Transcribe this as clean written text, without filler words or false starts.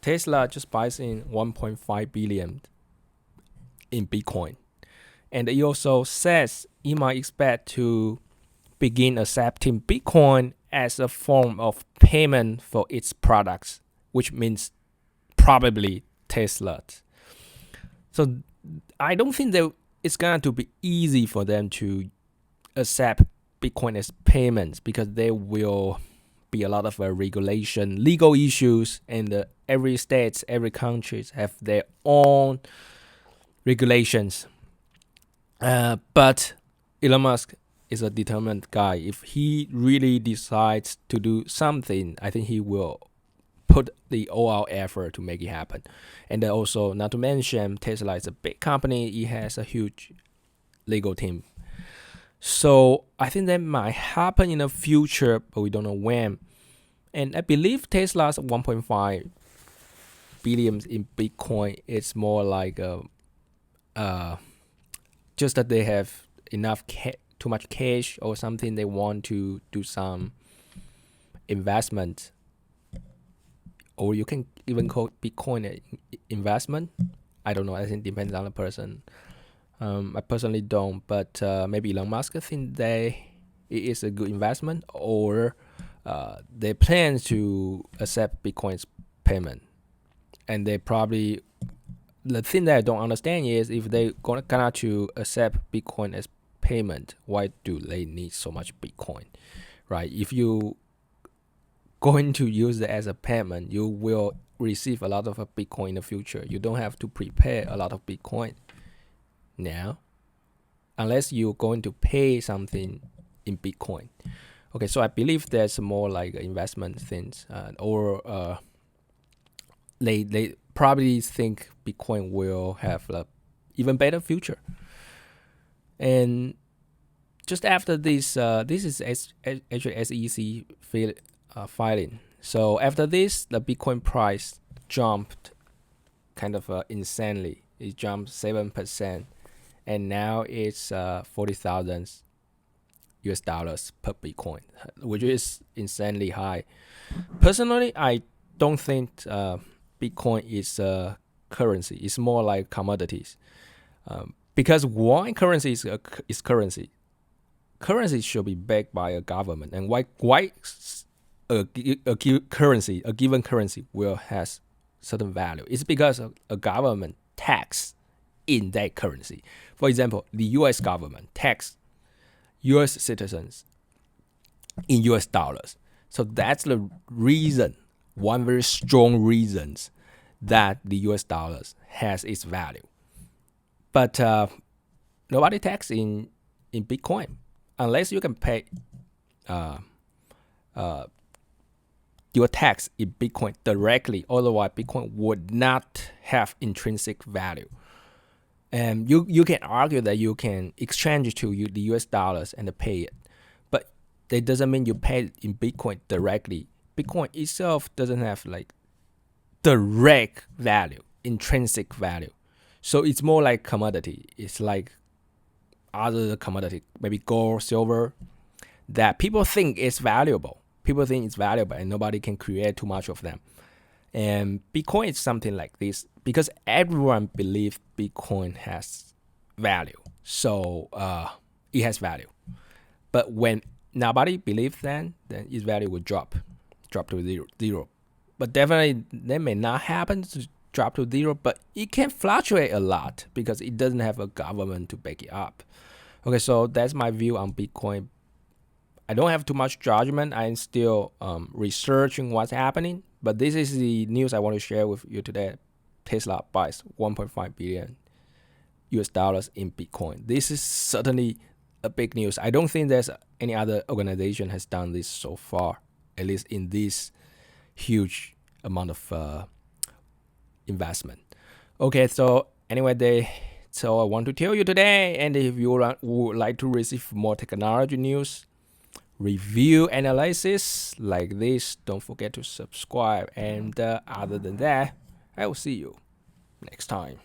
Tesla just buys in 1.5 billion in Bitcoin. And he also says he might expect to begin accepting Bitcoin as a form of payment for its products, which means probably Tesla. So I don't think that it's going to be easy for them to accept Bitcoin as payments, because there will be a lot of regulation, legal issues, and every state, every country have their own regulations. But Elon Musk is a determined guy. If he really decides to do something, I think he will put the all-out effort to make it happen. And also, not to mention, Tesla is a big company. It has a huge legal team. So I think that might happen in the future, but we don't know when. And I believe Tesla's 1.5 billion in Bitcoin is more like just that they have enough too much cash or something. They want to do some investment, or you can even call Bitcoin an investment. I don't know. I think it depends on the person. I personally don't, but maybe Elon Musk think it is a good investment, or they plan to accept Bitcoin's payment. And they probably, the thing that I don't understand is, if they gonna to accept Bitcoin as payment, why do they need so much Bitcoin, right? If you going to use it as a payment, you will receive a lot of Bitcoin in the future. You don't have to prepare a lot of Bitcoin now, unless you're going to pay something in Bitcoin. Okay, so I believe there's more like investment things, or they probably think Bitcoin will have a even better future. And just after this, this is actually SEC filing. So after this, the Bitcoin price jumped kind of insanely. It jumped 7%, and now it's $40,000 per Bitcoin, which is insanely high. Personally, I don't think Bitcoin is a currency. It's more like commodities. Because why currency is currency? Currency should be backed by a government, and why a given currency will has certain value? It's because a government tax in that currency. For example, the U.S. government tax U.S. citizens in U.S. dollars. So that's the reason, one very strong reason, that the U.S. dollars has its value. But nobody tax in Bitcoin unless you can pay your tax in Bitcoin directly. Otherwise, Bitcoin would not have intrinsic value. And you can argue that you can exchange it to the US dollars and pay it. But that doesn't mean you pay it in Bitcoin directly. Bitcoin itself doesn't have like direct value, intrinsic value. So it's more like commodity. It's like other commodity, maybe gold, silver, that people think is valuable. People think it's valuable, and nobody can create too much of them. And Bitcoin is something like this because everyone believes Bitcoin has value. So it has value. But when nobody believes then its value will drop to zero. But definitely that may not happen to drop to zero, but it can fluctuate a lot because it doesn't have a government to back it up. Okay, so that's my view on Bitcoin. I don't have too much judgment. I'm still researching what's happening. But this is the news I want to share with you today. Tesla buys 1.5 billion US dollars in Bitcoin. This is certainly a big news. I don't think there's any other organization has done this so far, at least in this huge amount of investment. Okay, so anyway, so I want to tell you today. And if you would like to receive more technology news, review analysis like this, don't forget to subscribe. And other than that, I will see you next time.